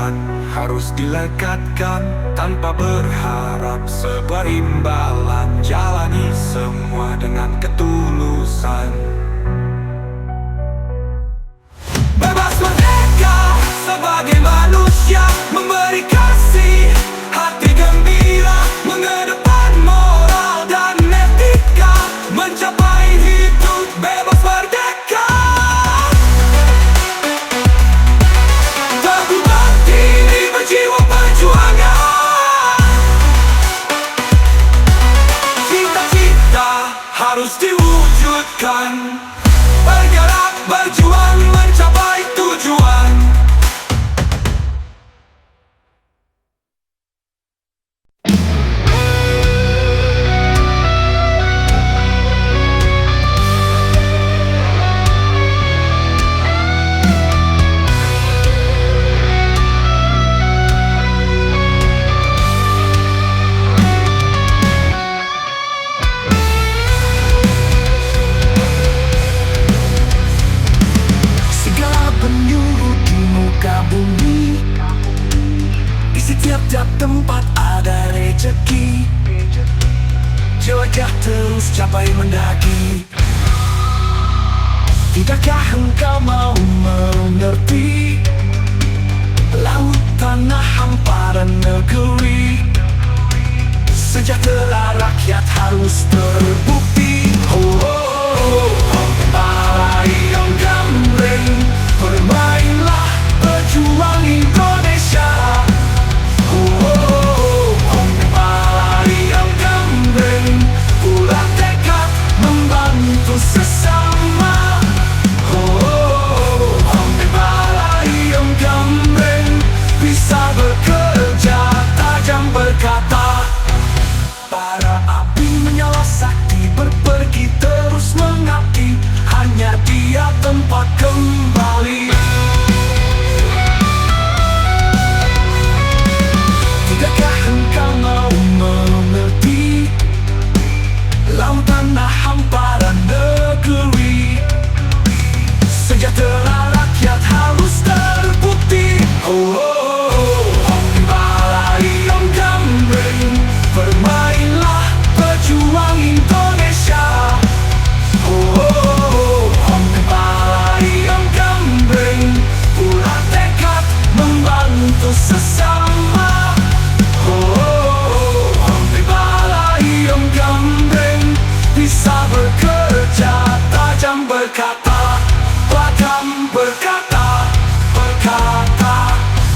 Tuhan harus dilekatkan tanpa berharap sebuah imbalan. Jalani semua dengan ketulusan. Bebas merdeka sebagai manusia, memberi kasih, hati gembira, mengedepan moral dan etika, mencapai hidup bebas merdeka. Teguh berdiri berjiwa perjuangan, cita-cita harus diwujudkan, bergerak berjuang mencapai tujuan. Setiap tempat ada rezeki, jelajah terus capai mendaki. Tidakkah engkau mau mengerti? Laut, tanah, hamparan negeri, sejahtera rakyat harus terbukti. Ayam gambreng, bermainlah, berjuang Indonesia. Sesama ayam gambreng bisa bekerja, tajam berkata. Para api menyala sakti, berpergi terus mengabdi, hanya dia tempat kembali. Tidakkah engkau mau mengerti? Laut, tanah, hamparan negeri, sejahtera rakyat harus terbukti. Ayam gambreng, bermainlah, berjuang Indonesia. Ayam gambreng, bulat tekad membantu sesama. Ayam gambreng bisa bekerja, tajam berkata, padam berkata, berkata.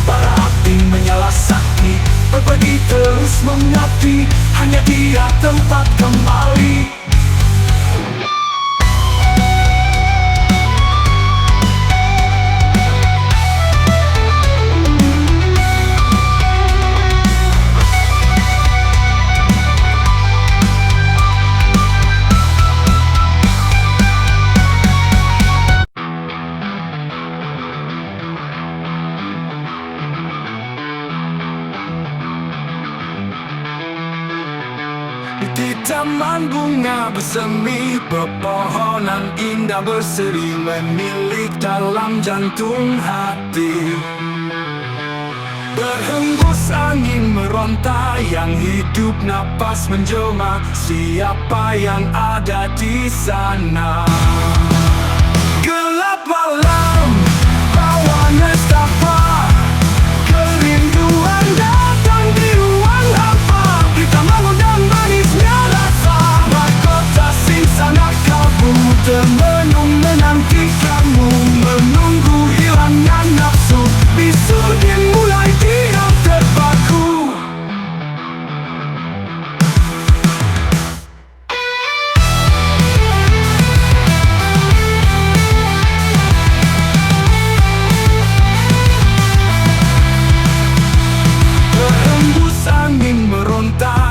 Para api menyala sakti, berpergi terus mengabdi, hanya dia tempat kembali. Di taman bunga bersemi, pepohonan indah berseri, menilik dalam jantung hati. Berhembus angin meronta, yang hidup napas menjelma, siapa yang ada di sana? Gelap malam, bawa nestapa, kerinduan datang di ruang hampa. Kita mengundang manisnya rasa, mahkota sing sangat kalbu, termenung menanti kamu, menunggu hilangnya nafsu, bisu dimulai diam terpaku.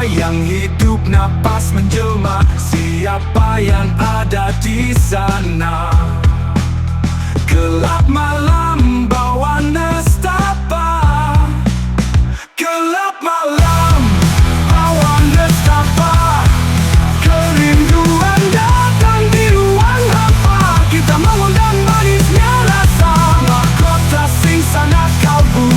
Yang hidup napas menjelma, siapa yang ada di sana? Gelap malam bawa nestapa, gelap malam bawa nestapa, kerinduan datang di ruang hampa. Kita mengundang manisnya rasa, mahkota sing sana kalbu.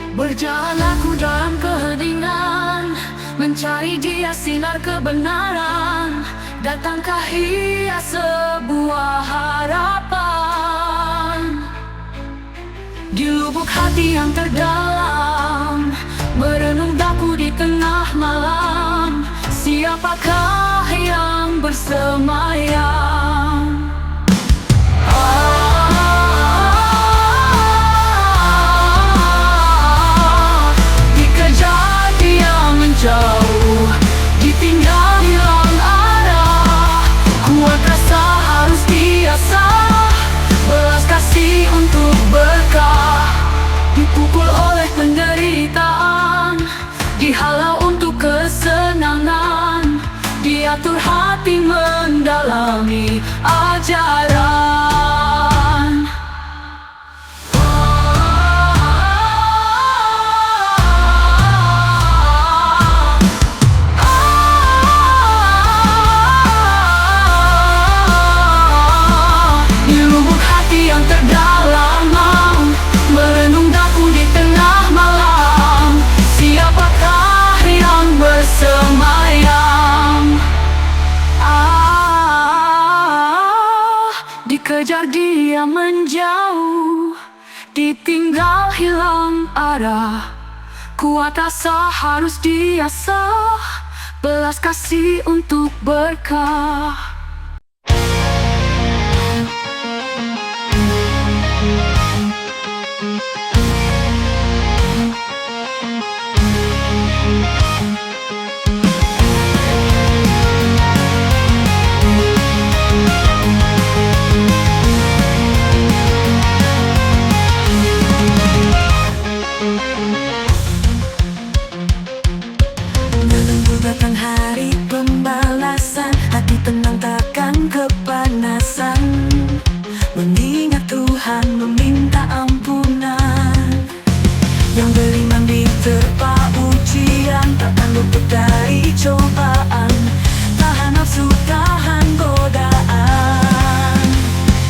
Berjalan aku dalam keheningan, mencari dia sinar kebenaran. Datangkah ia sebuah harapan di lubuk hati yang terdalam, merenung daku di tengah malam. Siapakah yang bersemayam? Dikejar dia menjauh, ditinggal hilang arah. Kuat rasa harus diasah, belas kasih untuk berkah. Dipukul oleh penderitaan, dihalau untuk kesenangan. Diatur hati mendalami ajaran. Di lubuk hati yang terdalam, merenung daku di tengah malam. Siapakah yang bersemayam? Dikejar dia menjauh, ditinggal hilang arah. Kuat asa harus diasah, belas kasih untuk berkah. Datang hari pembalasan, hati tenang takkan kepanasan. Mengingat Tuhan meminta ampunan. Yang beriman diterpa ujian, takkan luput dari cobaan. Tahan nafsu, tahan godaan.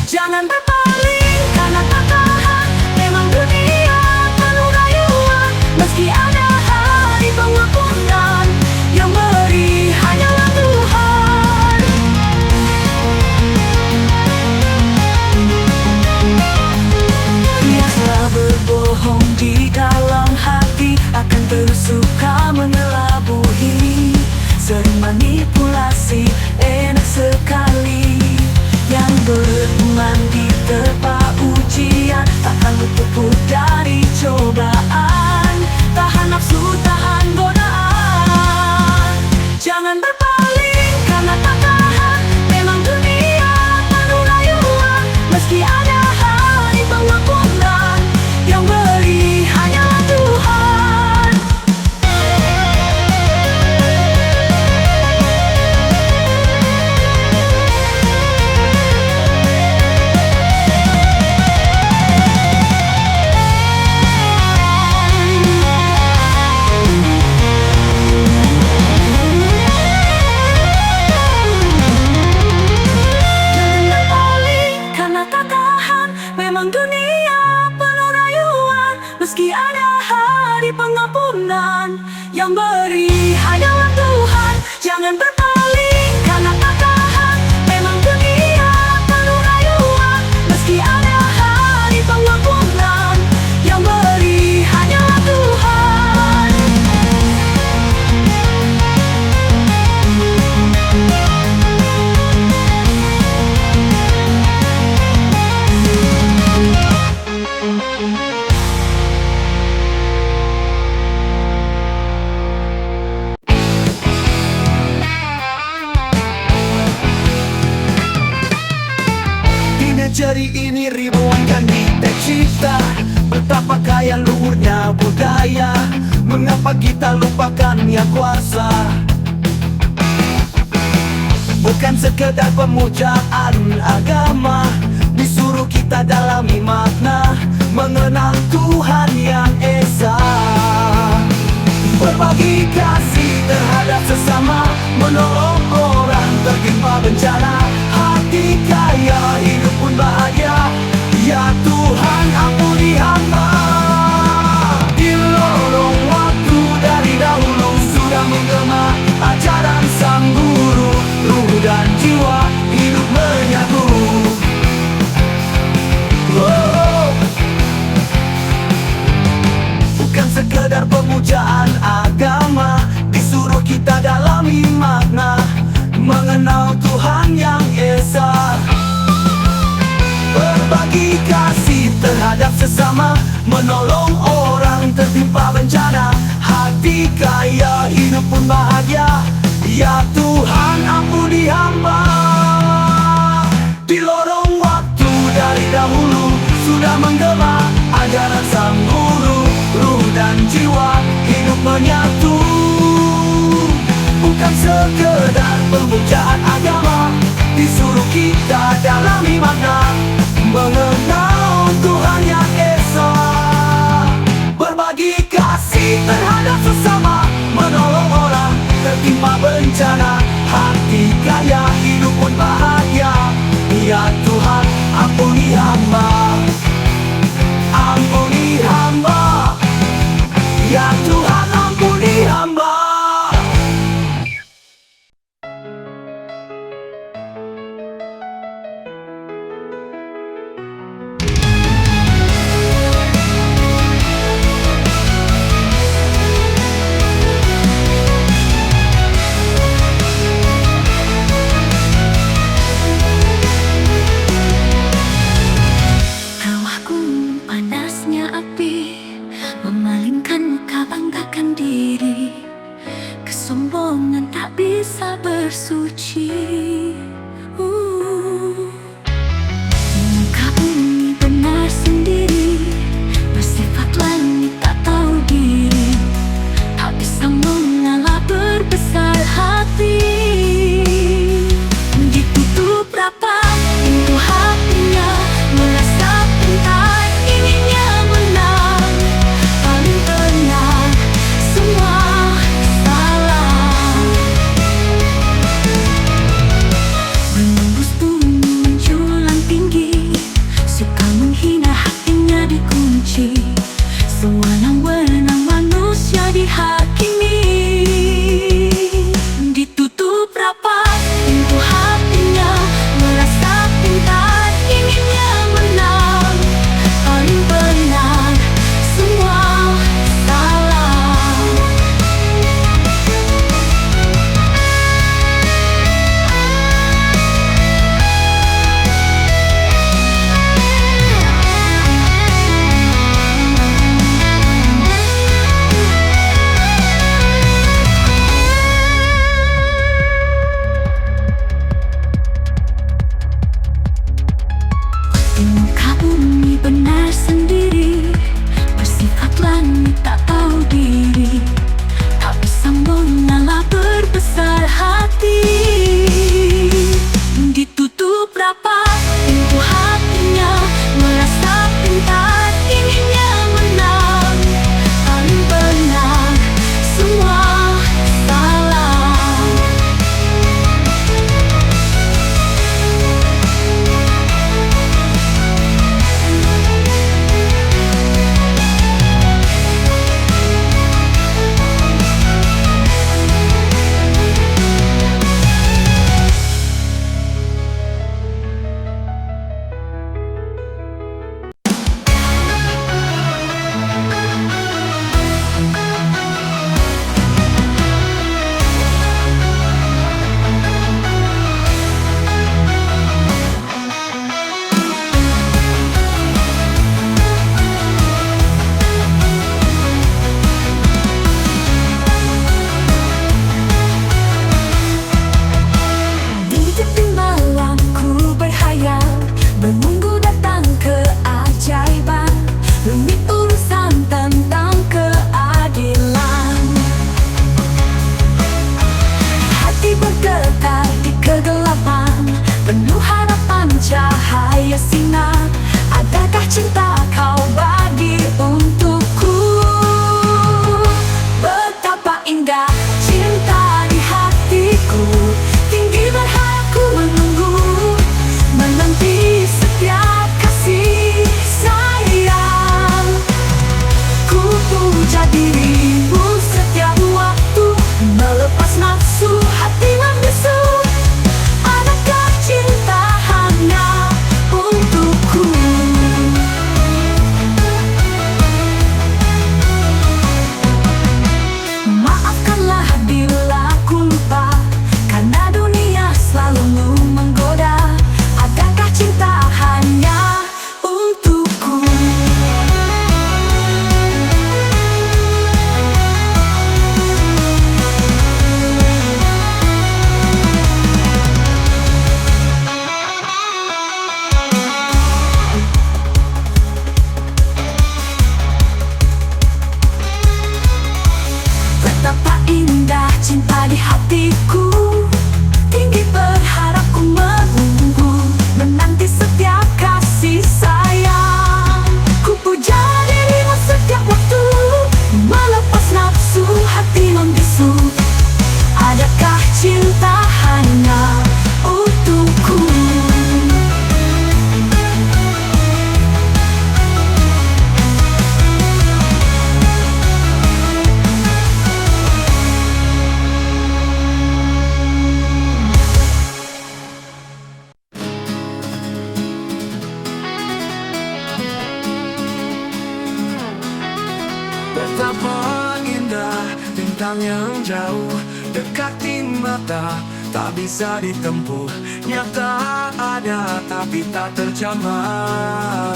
Jangan berpaling karena tak tahan. Memang dunia penuh rayuan, meski ada hari pengampunan. Yang beri hanyalah Tuhan. Biarlah berbohong di dalam hati, akan terus suka mengelabui. Sering manipulasi, enak sekali. Yang beriman diterpa ujian, takkan luput dari cobaan. Tahan nafsu, tahan godaan. Jangan berpaling karena tak tahan. Memang dunia penuh rayuan, meski ada hari pengampunan. Yang beri hanyalah Tuhan. Memang dunia penuh rayuan, meski ada hari pengampunan. Yang beri hanyalah Tuhan. Jangan berpaling karena tak tahan. Memang dunia penuh rayuan, meski ada hari pengampunan. Yang beri hanyalah Tuhan. Negeri ini ribuan kami tercipta, betapa kaya luhurnya budaya. Mengapa kita lupakan yang kuasa? Bukan sekedar pemujaan agama, disuruh kita dalami makna, mengenal Tuhan yang esa. Berbagi kasih terhadap sesama, menolong orang tertimpa bencana. Hati kaya, hidup pun bahagia. Ya Tuhan, ampuni hamba. Di menolong orang tertimpa bencana. Hati kaya, hidup pun bahagia. Ya Tuhan, ampuni hamba. Di lorong waktu dari dahulu sudah menggema ajaran sang guru. Ruh dan jiwa hidup menyatu, bukan sekedar pemujaan agama. Disuruh kita dalami makna, mengenal Tuhan yang Esa. Berbagi kasih terhadap sesama, menolong orang tertimpa bencana. Hati kaya, hidup pun bahagia. Ya Tuhan, ampuni hamba. Ampuni hamba. Ya Tuhan, ampuni hamba. Tawaku panasnya api, memalingkan muka banggakan diri. Kesombongan tak bisa bersuci. Muka bumi benar sendiri, bersifat langit tak tahu diri. Tak bisa mengalah berbesar hati. Ditutup rapat pintu hatinya, merasa pintar inginnya menang. Paling benar semua salah. Menembus bumi menjulang tinggi, suka menghina hatinya dikunci. Sewenang-wenang manusia dihakimi. Ditutup rapat pintu hatinya, merasa pintar inginnya menang. Paling benar semua salah. Muka bumi benar sendiri, bersifat langit tak tahu diri. Tak bisa mengalah berbesar hati. Ditutup rapat pintu hatinya, merasa pintar inginnya menang. Paling benar semua salah. Di tepi malam ku berhayal, menunggu datang keajaiban. Rumit urusan tentang keadilan. Hati bergetar di kegelapan, penuh harapan cahaya sinar. Adakah cinta kau bagi untukku? Betapa indah cinta di hatiku. Tinggi berhakku menunggu, menanti setiap kasih sayang. Ku puja dirimu setiap waktu, melepas nafsu hati membisu. Adakah cinta hanya untukku? Maafkanlah bila ku lupa, karena dunia selalu menggoda. Adakah cinta hanya untukku? Betapa indah bintang yang jauh dekat di mata, tak bisa ditempuh. Nyata ada tapi tak terjamah.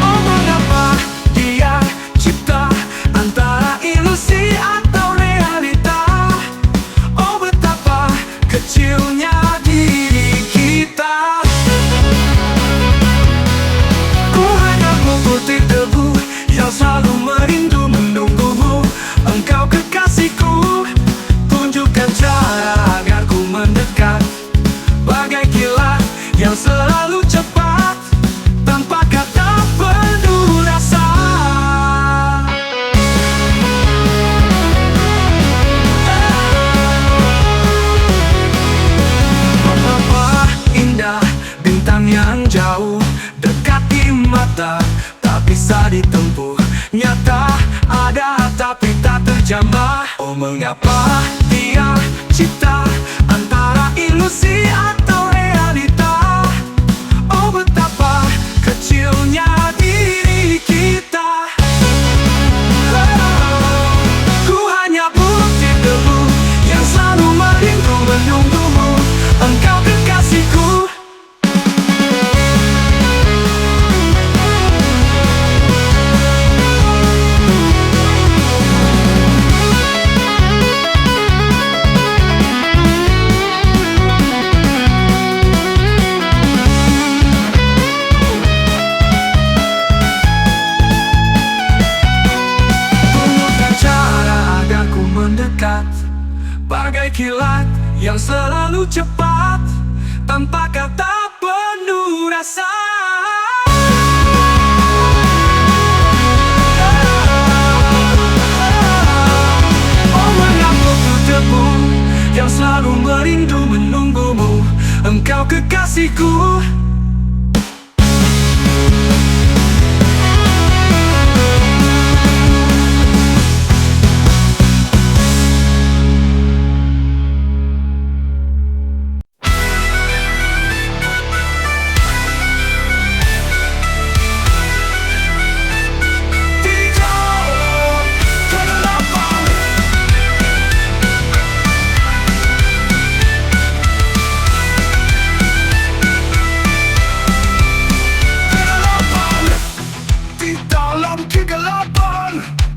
Oh, mengapa dia cipta antara ilusi atau realita? Oh, betapa kecilnya diri kita. Ku hanya mengikuti debu yang selalu merindu menunggumu. Engkau kekasihku, tunjukkan cara agar ku mendekat. Bagai kilat yang selalu cepat, tanpa kata penuh rasa. Betapa indah bintang yang jauh dekat di mata, tak bisa ditempuh. Nyata ada tapi tak terjamah. Oh, mengapa dia cipta antara ilusi atau realita? Oh, betapa kecilnya diri kita. Ku hanya bukti debu yang selalu merindu menunggumu. Engkau kekasihku. Tunjukkan cara agar ku mendekat. Bagai kilat yang selalu cepat, tanpa kata penuh rasa. Oh, mengapa ku debu yang selalu merindu menunggumu. Engkau kekasihku.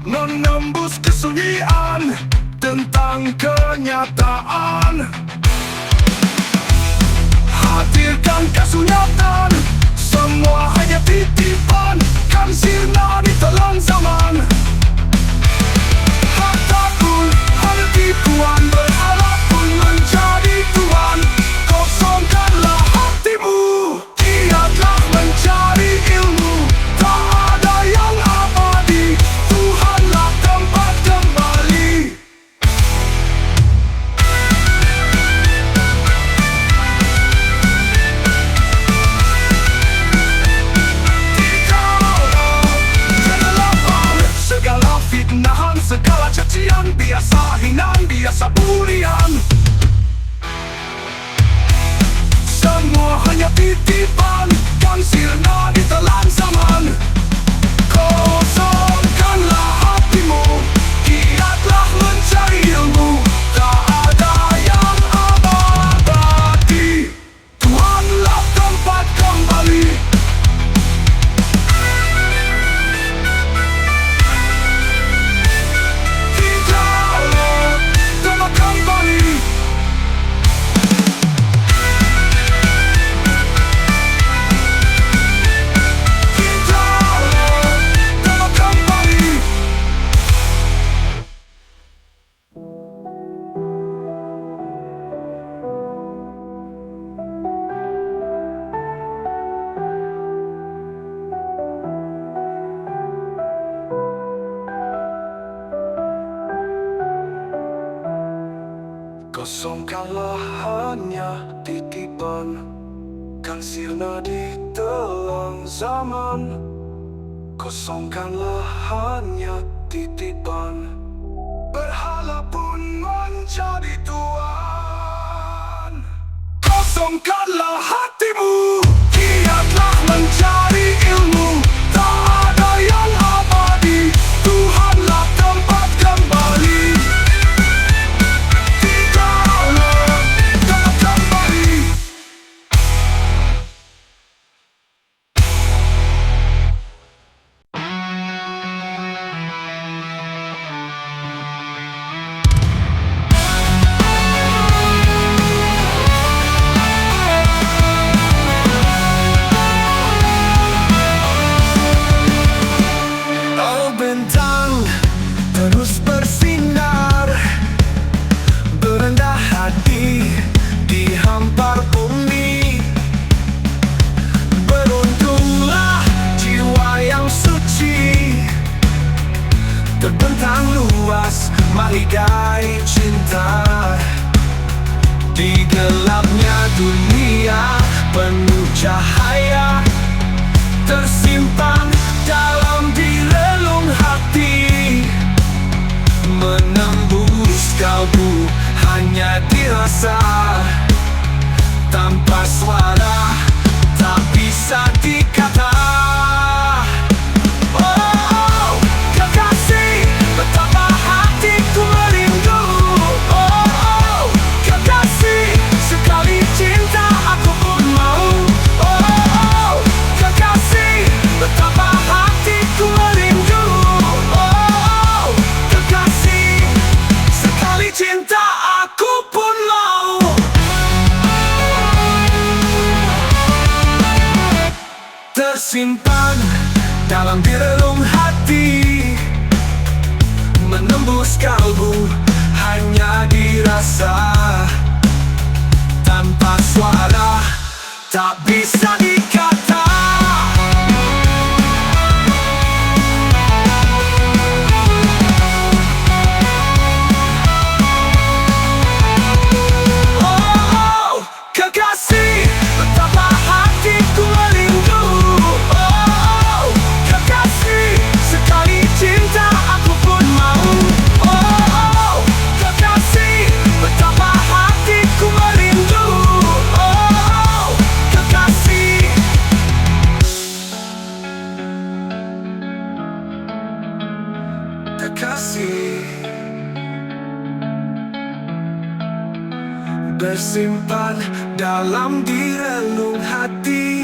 Menembus kesunyian tentang kenyataan. Hadirkan kesunyatan, semua hanya titipan, kan sirna di telan zaman. Harta pun hanya tipuan, berharap pun menjadi tuan. Kosongkanlah hatimu, giatlah mencari ilmu. Tak ada yang abadi, Tuhanlah tempat kembali. Segala fitnahan, segala cacian, biasa hinaan, biasa bulian. Semua hanya titipan, kan sirna di telan zaman. Kosongkanlah hatimu, giatlah mencari ilmu. Tak ada yang abadi, Tuhanlah tempat kembali. Tidaklah tempat kembali. Kosongkanlah hanya titipan, kan sirna di telan zaman. Kosongkanlah hanya titipan, berhala pun menjadi tuan. kosongkanlah hatimu. Giatlah mencari ilmu, tak ada yang abadi. Tuhanlah tempat kembali. Tidaklah tak kembali. Oh bintang, terus bersinar, berendah hati di hampar bumi. Beruntunglah jiwa yang suci, terbentang luas maligai cinta. Di gelapnya dunia penuh cahaya, tersimpan dalam di relung hati. Menembus kalbu hanya dirasa, tanpa suara tak bisa dikata. Oh, kekasih, betapa hatiku merindu. Oh, kekasih, sekali cinta aku pun mau. Oh, kekasih, betapa hatiku merindu. Oh, kekasih, sekali cinta aku pun mau. Tersimpan dalam di relung hati, menembus kalbu hanya dirasa, tanpa suara tak bisa dikata. Oh, kekasih, betapa hatiku merindu. Oh, kekasih, sekali cinta aku pun mau. Oh, kekasih, betapa hatiku merindu. Oh, kekasih. Kekasih, bersimpan dalam di relung hati,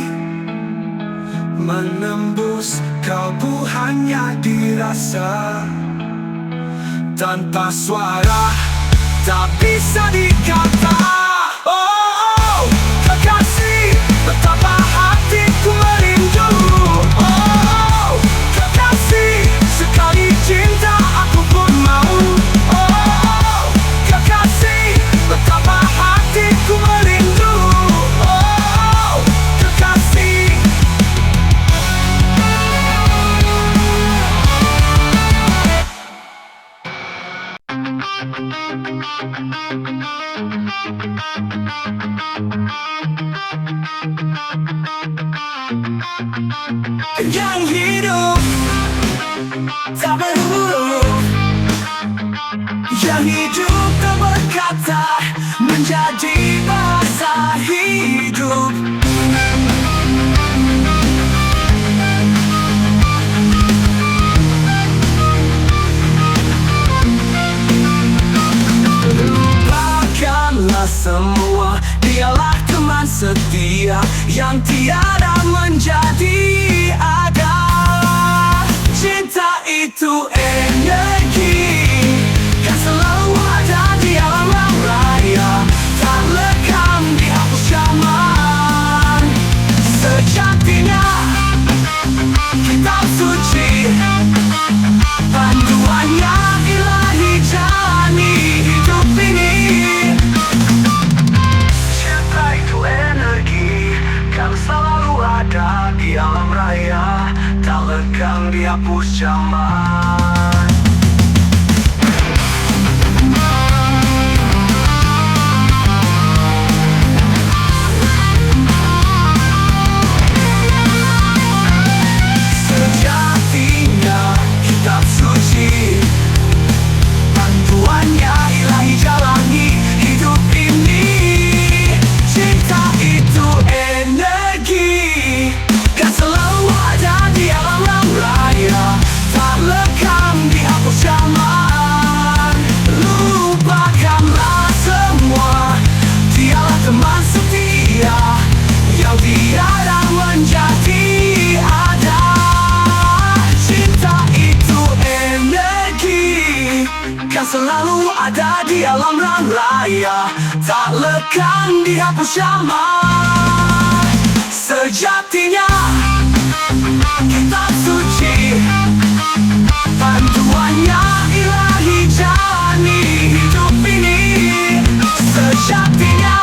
menembus kalbu hanya dirasa, tanpa suara tak bisa dikata. Oh, kekasih, betapa hatiku merindu. Oh, kekasih, sekali cinta aku pun mau. Oh, kekasih, betapa hatiku merindu. Oh, kekasih. Yang hidup tak berhuruf, yang hidup tak berkata, menjadi bahasa hidup. Lupakanlah semua, dialah teman setia yang tiada menjadi ada. Cinta itu energi yang selalu ada di alam raya, tak lekang dihapus zaman. Sejatinya kitab suci, panduannya ilahi, jalani hidup ini. Cinta itu energi yang selalu ada di alam raya, tak lekang dihapus zaman. Sejatinya kitab suci, panduannya ilahi, jalani hidup ini. Cinta rahasia yang tiada menjadi ada. Cinta itu energi, kan selalu ada di alam raya, tak lekang dihapus zaman. Sejatinya kitab suci, bantuannya ilahi jalani hidup ini. Sejatinya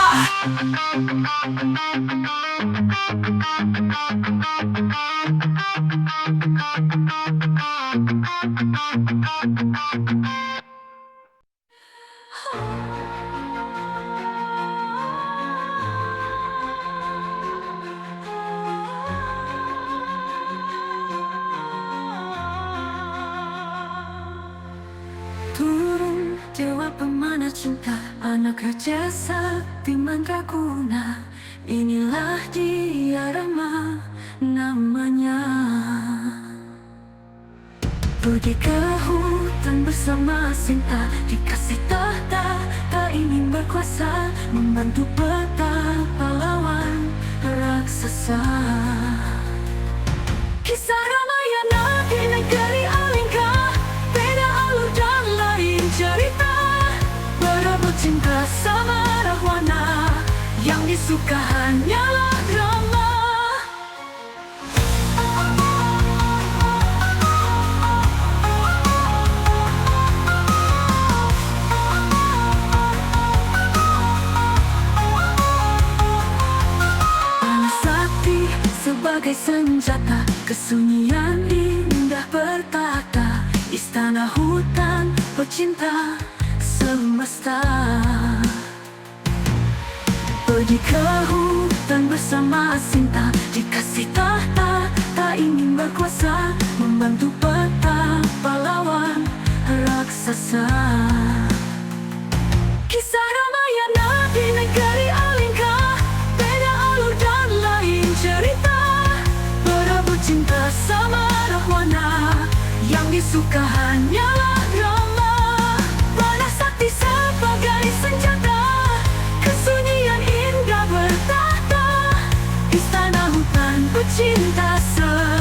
Turun dewa pemanah cinta, anak raja sakti mandraguna. Inilah dia Rama namanya. Pergi ke hutan bersama Sinta, dikasih tahta, tak ingin berkuasa, membantu betapa lawan raksasa. Kisah Ramayana di negeri Alingka, beda alur dan lain cerita. Berebut cinta sama Rahwana, yang disuka hanyalah Rama. Panas sakti sebagai senjata, kesunyian indah bertata, istana hutan pecinta semesta. Pergi ke hutan bersama Sinta, dikasih tahta, tak ingin berkuasa, membantu betapa lawan raksasa. Kisah Ramayana di negeri Alingka, beda alur dan lain cerita. Berebut cinta sama Rahwana, yang disuka hanyalah Rama. Panas sakti sebagai senjata, kesunyian indah bertahta, istana hutan pecinta semesta.